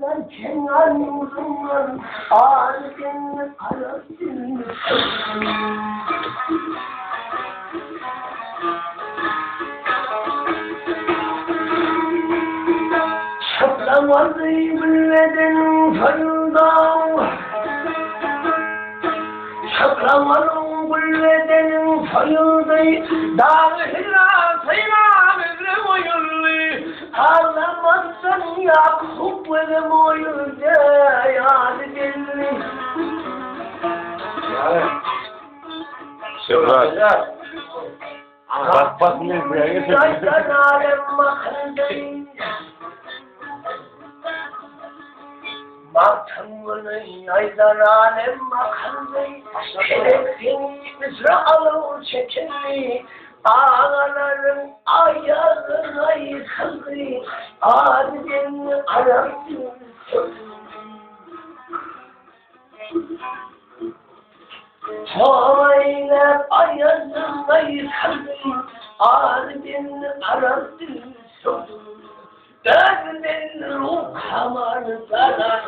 kenan uzunlar ağrıdın arasın. Şaplamadı bülledenin fayından, şaplamadı bülledenin fayından, dağ hirasıyla bizim oyunlu, ağlamazsan Yakup benim oyuncu yâd dilli. Şefkat. Bak ne buraya getirdim. Yaydan alem makındayım. Baktımını yaydan alem makındayım. Şerefin Mısra'lı çekildi. Ağaların ayağına yıkıldı. Adilin arasın. Çoğayla ayağına yıkıldı. Adilin arasın. Derdin ruh hamarı zarar.